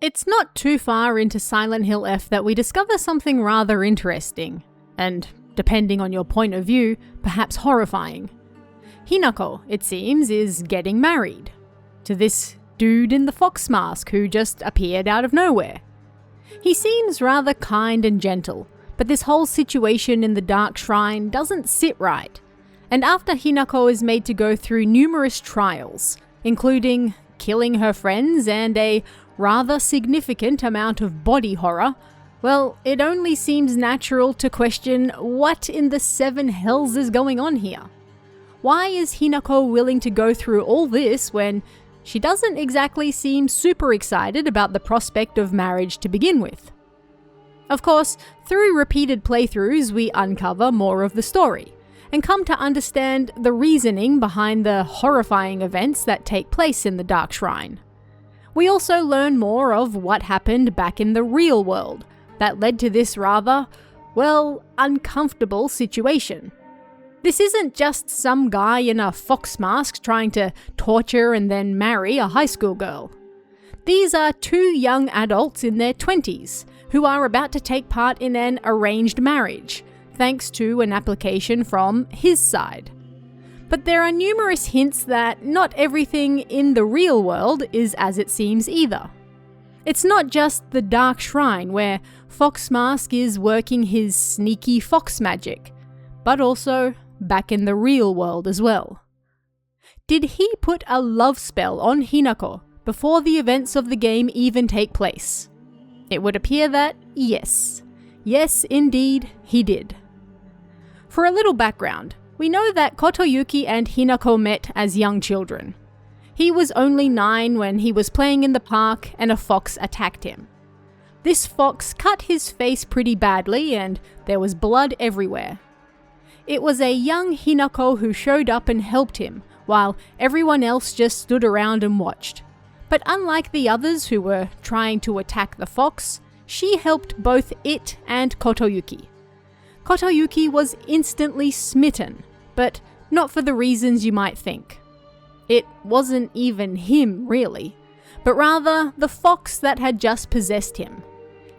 It's not too far into Silent Hill F that we discover something rather interesting, and, depending on your point of view, perhaps horrifying. Hinako, it seems, is getting married to this dude in the fox mask who just appeared out of nowhere. He seems rather kind and gentle, but this whole situation in the Dark Shrine doesn't sit right. And after Hinako is made to go through numerous trials, including killing her friends and a rather significant amount of body horror, well, it only seems natural to question what in the seven hells is going on here. Why is Hinako willing to go through all this when she doesn't exactly seem super excited about the prospect of marriage to begin with? Of course, through repeated playthroughs we uncover more of the story, and come to understand the reasoning behind the horrifying events that take place in the Dark Shrine. We also learn more of what happened back in the real world that led to this rather, well, uncomfortable situation. This isn't just some guy in a fox mask trying to torture and then marry a high school girl. These are two young adults in their 20s who are about to take part in an arranged marriage, thanks to an application from his side. But there are numerous hints that not everything in the real world is as it seems either. It's not just the Dark Shrine where Fox Mask is working his sneaky fox magic, but also back in the real world as well. Did he put a love spell on Hinako before the events of the game even take place? It would appear that yes. Yes, indeed, he did. For a little background, we know that Kotoyuki and Hinako met as young children. He was only 9 when he was playing in the park and a fox attacked him. This fox cut his face pretty badly and there was blood everywhere. It was a young Hinako who showed up and helped him, while everyone else just stood around and watched. But unlike the others who were trying to attack the fox, she helped both it and Kotoyuki. Kotoyuki was instantly smitten, but not for the reasons you might think. It wasn't even him, really, but rather the fox that had just possessed him.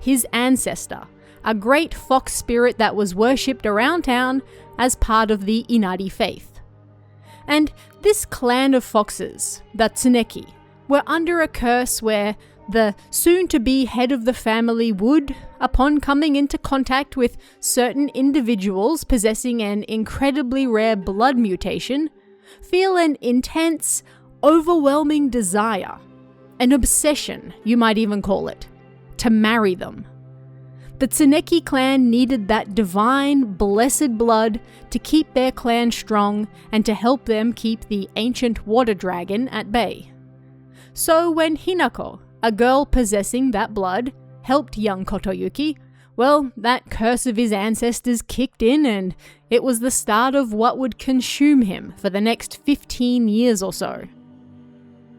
His ancestor, a great fox spirit that was worshipped around town as part of the Inari faith. And this clan of foxes, the Tsuneki, were under a curse where the soon-to-be head of the family would, upon coming into contact with certain individuals possessing an incredibly rare blood mutation, feel an intense, overwhelming desire, an obsession, you might even call it, to marry them. The Tsuneki clan needed that divine, blessed blood to keep their clan strong and to help them keep the ancient water dragon at bay. So when Hinako, a girl possessing that blood, helped young Kotoyuki, well, that curse of his ancestors kicked in and it was the start of what would consume him for the next 15 years or so.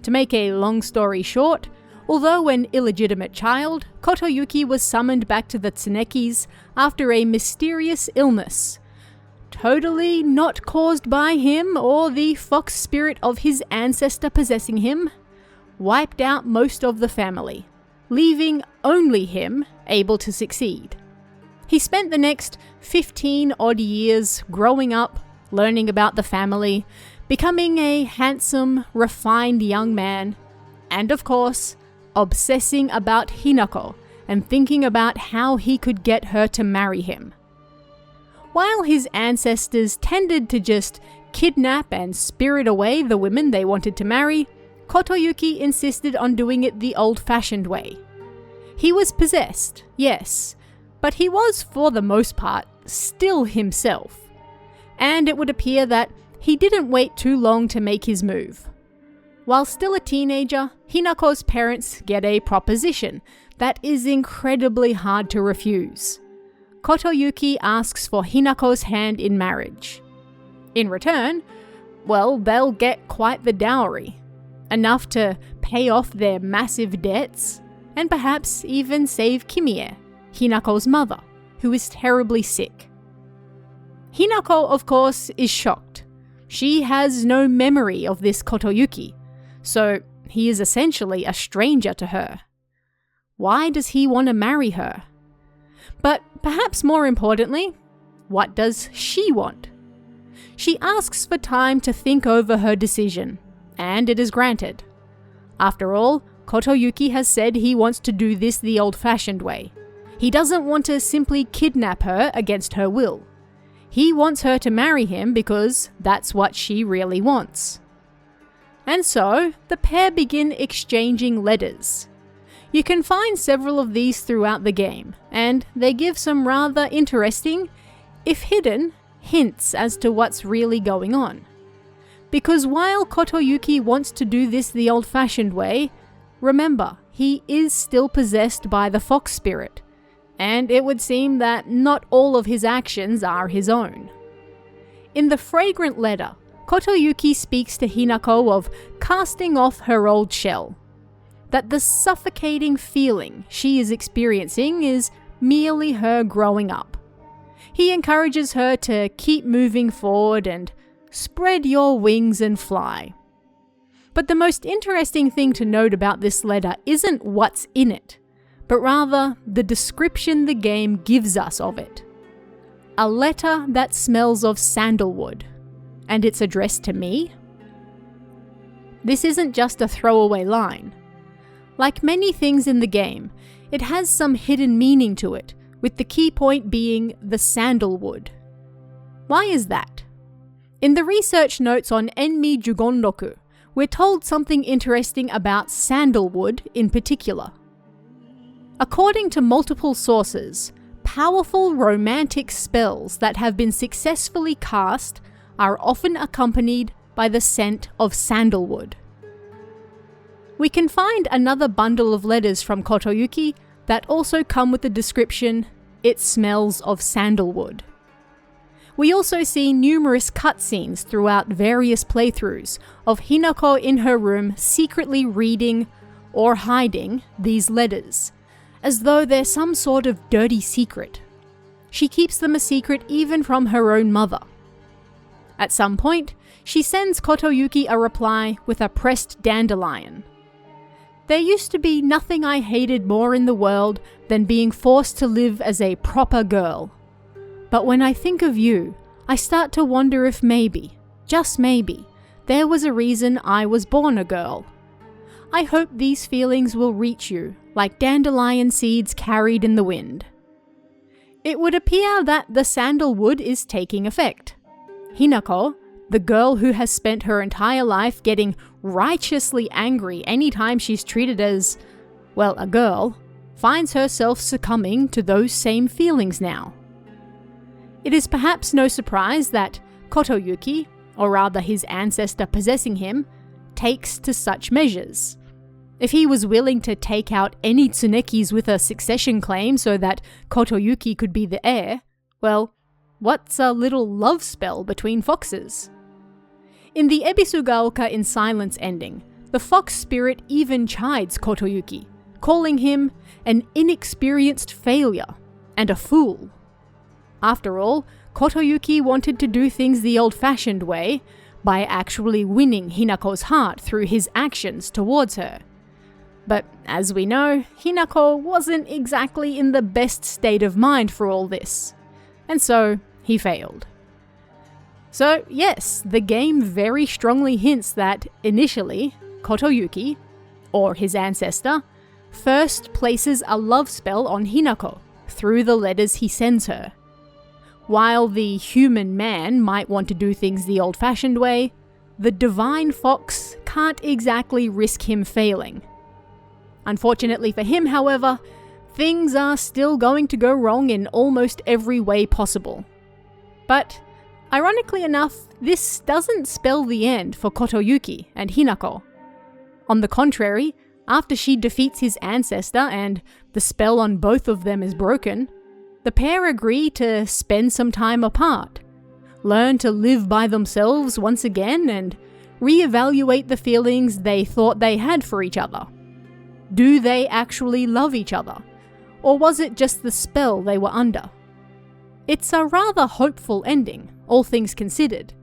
To make a long story short, although an illegitimate child, Kotoyuki was summoned back to the Tsunekis after a mysterious illness, totally not caused by him or the fox spirit of his ancestor possessing him, wiped out most of the family, leaving only him able to succeed. He spent the next 15 odd years growing up, learning about the family, becoming a handsome, refined young man, and of course, obsessing about Hinako and thinking about how he could get her to marry him. While his ancestors tended to just kidnap and spirit away the women they wanted to marry, Kotoyuki insisted on doing it the old-fashioned way. He was possessed, yes, but he was, for the most part, still himself. And it would appear that he didn't wait too long to make his move. While still a teenager, Hinako's parents get a proposition that is incredibly hard to refuse. Kotoyuki asks for Hinako's hand in marriage. In return, well, they'll get quite the dowry. Enough to pay off their massive debts, and perhaps even save Kimie, Hinako's mother, who is terribly sick. Hinako, of course, is shocked. She has no memory of this Kotoyuki, so he is essentially a stranger to her. Why does he want to marry her? But perhaps more importantly, what does she want? She asks for time to think over her decision, and it is granted. After all, Kotoyuki has said he wants to do this the old-fashioned way. He doesn't want to simply kidnap her against her will. He wants her to marry him because that's what she really wants. And so, the pair begin exchanging letters. You can find several of these throughout the game, and they give some rather interesting, if hidden, hints as to what's really going on. Because while Kotoyuki wants to do this the old-fashioned way, remember, he is still possessed by the fox spirit, and it would seem that not all of his actions are his own. In the fragrant letter, Kotoyuki speaks to Hinako of casting off her old shell, that the suffocating feeling she is experiencing is merely her growing up. He encourages her to keep moving forward and spread your wings and fly. But the most interesting thing to note about this letter isn't what's in it, but rather the description the game gives us of it. A letter that smells of sandalwood, and it's addressed to me? This isn't just a throwaway line. Like many things in the game, it has some hidden meaning to it, with the key point being the sandalwood. Why is that? In the research notes on Enmi Jugonroku, we're told something interesting about sandalwood in particular. According to multiple sources, powerful romantic spells that have been successfully cast are often accompanied by the scent of sandalwood. We can find another bundle of letters from Kotoyuki that also come with the description, "It smells of sandalwood." We also see numerous cutscenes throughout various playthroughs of Hinako in her room secretly reading or hiding these letters, as though they're some sort of dirty secret. She keeps them a secret even from her own mother. At some point, she sends Kotoyuki a reply with a pressed dandelion. There used to be nothing I hated more in the world than being forced to live as a proper girl. But when I think of you, I start to wonder if maybe, just maybe, there was a reason I was born a girl. I hope these feelings will reach you, like dandelion seeds carried in the wind. It would appear that the sandalwood is taking effect. Hinako, the girl who has spent her entire life getting righteously angry anytime she's treated as, well, a girl, finds herself succumbing to those same feelings now. It is perhaps no surprise that Kotoyuki, or rather his ancestor possessing him, takes to such measures. If he was willing to take out any Tsunekis with a succession claim so that Kotoyuki could be the heir, well, what's a little love spell between foxes? In the Ebisugaoka in Silence ending, the fox spirit even chides Kotoyuki, calling him an inexperienced failure and a fool. After all, Kotoyuki wanted to do things the old-fashioned way, by actually winning Hinako's heart through his actions towards her. But as we know, Hinako wasn't exactly in the best state of mind for all this, and so he failed. So yes, the game very strongly hints that, initially, Kotoyuki, or his ancestor, first places a love spell on Hinako through the letters he sends her. While the human man might want to do things the old-fashioned way, the divine fox can't exactly risk him failing. Unfortunately for him, however, things are still going to go wrong in almost every way possible. But ironically enough, this doesn't spell the end for Kotoyuki and Hinako. On the contrary, after she defeats his ancestor and the spell on both of them is broken, the pair agree to spend some time apart, learn to live by themselves once again, and reevaluate the feelings they thought they had for each other. Do they actually love each other? Or was it just the spell they were under? It's a rather hopeful ending, all things considered,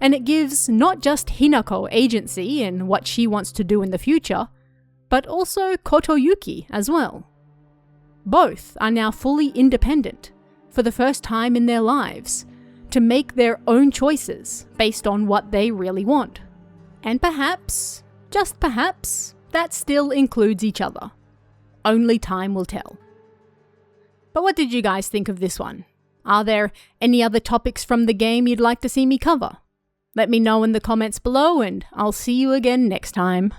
and it gives not just Hinako agency in what she wants to do in the future, but also Kotoyuki as well, Both are now fully independent, for the first time in their lives, to make their own choices based on what they really want. And perhaps, just perhaps, that still includes each other. Only time will tell. But what did you guys think of this one? Are there any other topics from the game you'd like to see me cover? Let me know in the comments below, and I'll see you again next time.